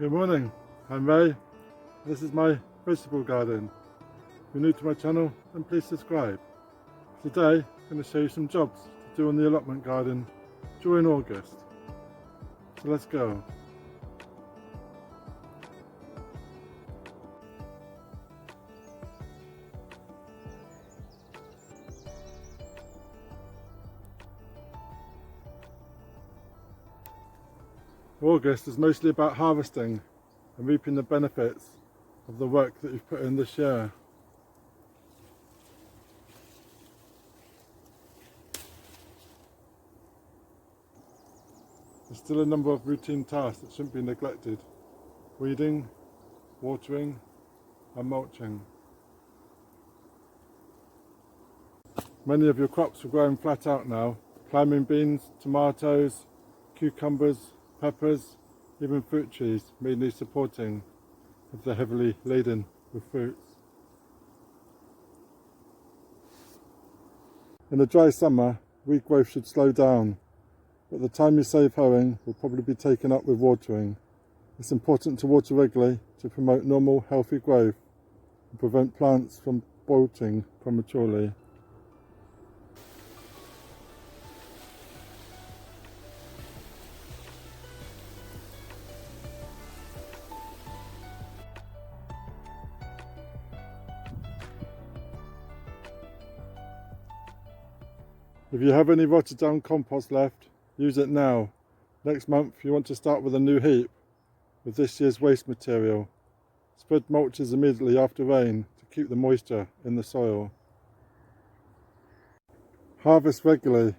Good morning, I'm Ray. This is my vegetable garden. If you're new to my channel, then please subscribe. Today I'm going to show you some jobs to do on the allotment garden during August. So let's go. August is mostly about harvesting and reaping the benefits of the work that you've put in this year. There's still a number of routine tasks that shouldn't be neglected: weeding, watering and mulching. Many of your crops are growing flat out now. Climbing beans, tomatoes, cucumbers, peppers, even fruit trees may need supporting if they're heavily laden with fruits. In a dry summer, weed growth should slow down, but the time you save hoeing will probably be taken up with watering. It's important to water regularly to promote normal, healthy growth and prevent plants from bolting prematurely. If you have any rotted down compost left, use it now. Next month you want to start with a new heap with this year's waste material. Spread mulches immediately after rain to keep the moisture in the soil. Harvest regularly.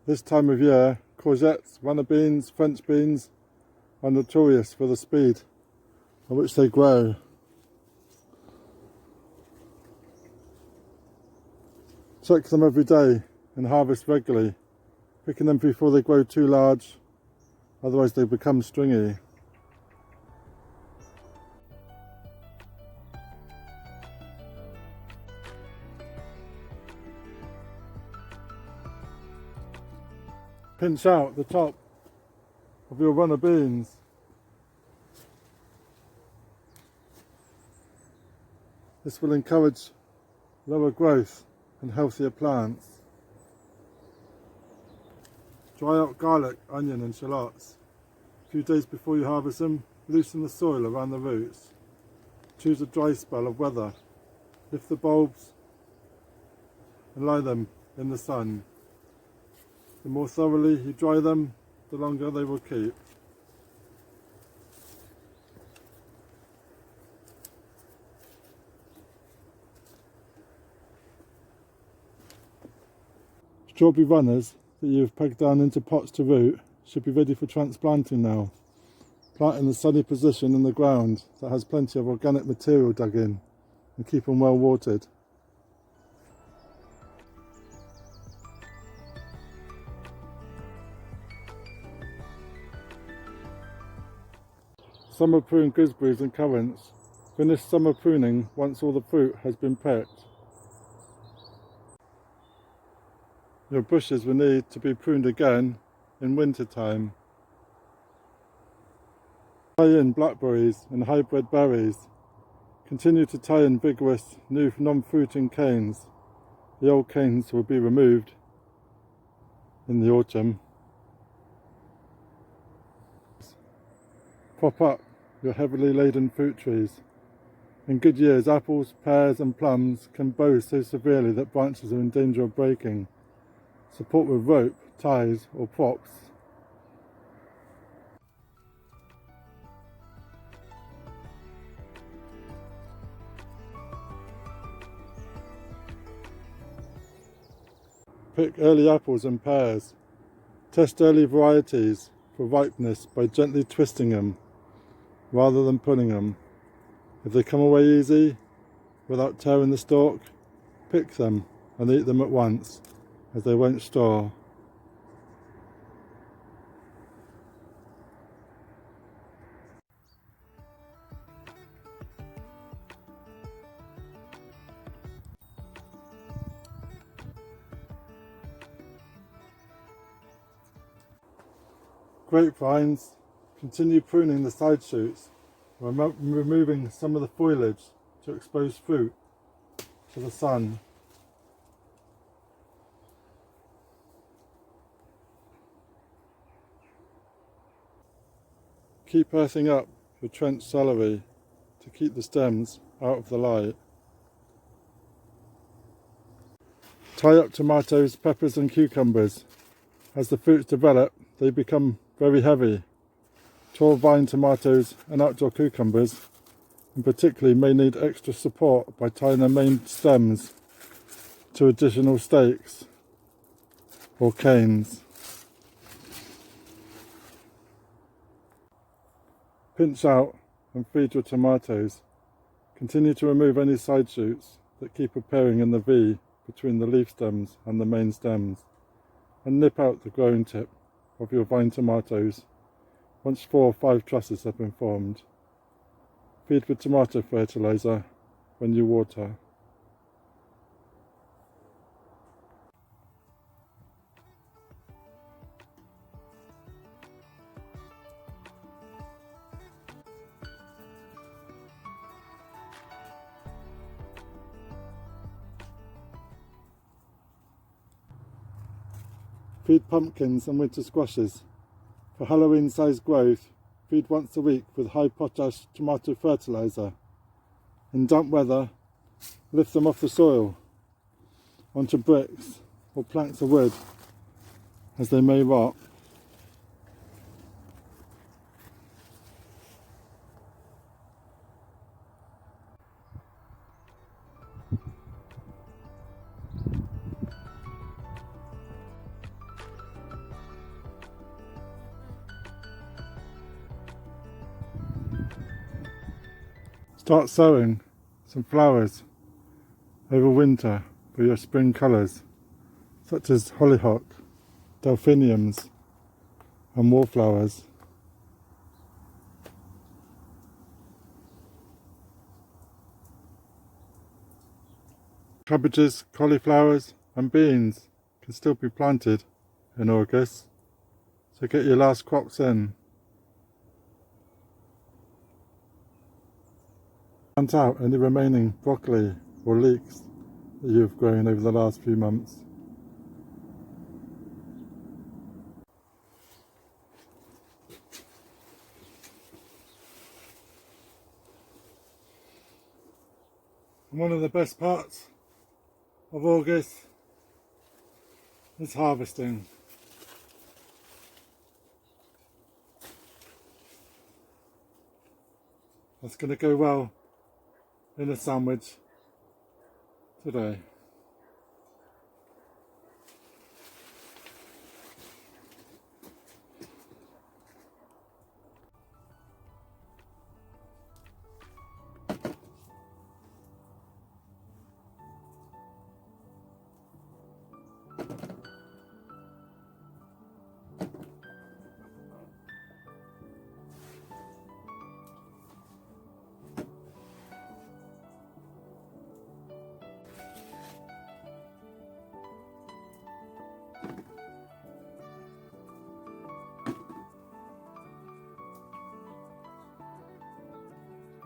This time of year, courgettes, runner beans, French beans are notorious for the speed at which they grow. Check them every day and harvest regularly, picking them before they grow too large, otherwise they become stringy. Pinch out the top of your runner beans. This will encourage lower growth and healthier plants. Dry out garlic, onion and shallots. A few days before you harvest them, loosen the soil around the roots. Choose a dry spell of weather. Lift the bulbs and lie them in the sun. The more thoroughly you dry them, the longer they will keep. Strawberry runners that you have pegged down into pots to root should be ready for transplanting now. Plant in a sunny position in the ground that has plenty of organic material dug in, and keep them well watered. Summer prune gooseberries and currants. Finish summer pruning once all the fruit has been picked. Your bushes will need to be pruned again in winter time. Tie in blackberries and hybrid berries. Continue to tie in vigorous new non-fruiting canes. The old canes will be removed in the autumn. Prop up your heavily laden fruit trees. In good years, apples, pears and plums can bow so severely that branches are in danger of breaking. Support with rope, ties or props. Pick early apples and pears. Test early varieties for ripeness by gently twisting them rather than pulling them. If they come away easy, without tearing the stalk, pick them and eat them at once, as they won't store. Grapevines. Continue pruning the side shoots removing some of the foliage to expose fruit to the sun. Keep earthing up your trench celery to keep the stems out of the light. Tie up tomatoes, peppers and cucumbers. As the fruits develop, they become very heavy. Tall vine tomatoes and outdoor cucumbers in particular may need extra support by tying their main stems to additional stakes or canes. Pinch out and feed your tomatoes. Continue to remove any side shoots that keep appearing in the V between the leaf stems and the main stems, and nip out the growing tip of your vine tomatoes once 4 or 5 trusses have been formed. Feed with tomato fertilizer when you water. Feed pumpkins and winter squashes. For Halloween sized growth, feed once a week with high potash tomato fertilizer. In damp weather, lift them off the soil onto bricks or planks of wood as they may rot. Start sowing some flowers over winter for your spring colours, such as hollyhock, delphiniums and wallflowers. Cabbages, cauliflowers and beans can still be planted in August, so get your last crops in. Plant out any remaining broccoli or leeks that you've grown over the last few months. And one of the best parts of August is harvesting. That's going to go well in a sandwich today.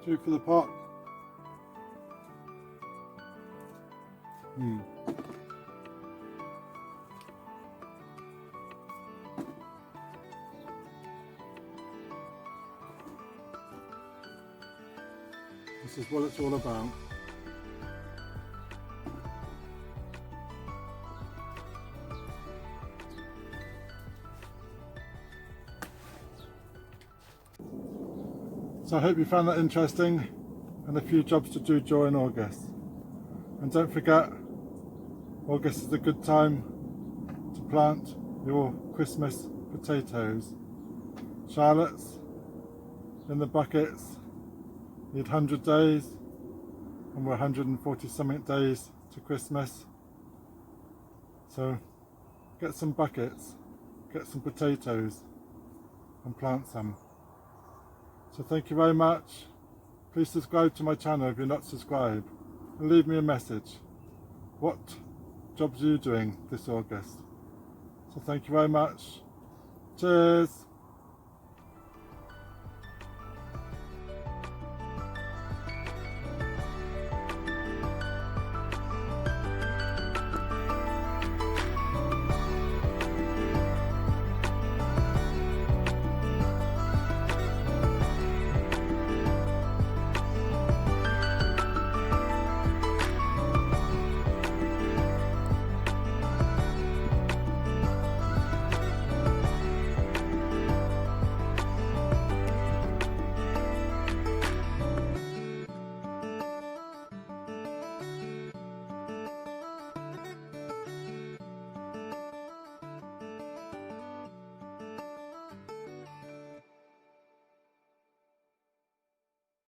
Two for the pot. This is what it's all about. So I hope you found that interesting, and a few jobs to do during August. And don't forget, August is a good time to plant your Christmas potatoes. Shallots in the buckets need 100 days, and we're 140 something days to Christmas. So get some buckets, get some potatoes and plant some. So thank you very much. Please subscribe to my channel if you're not subscribed, and leave me a message. What jobs are you doing this August? So thank you very much. Cheers.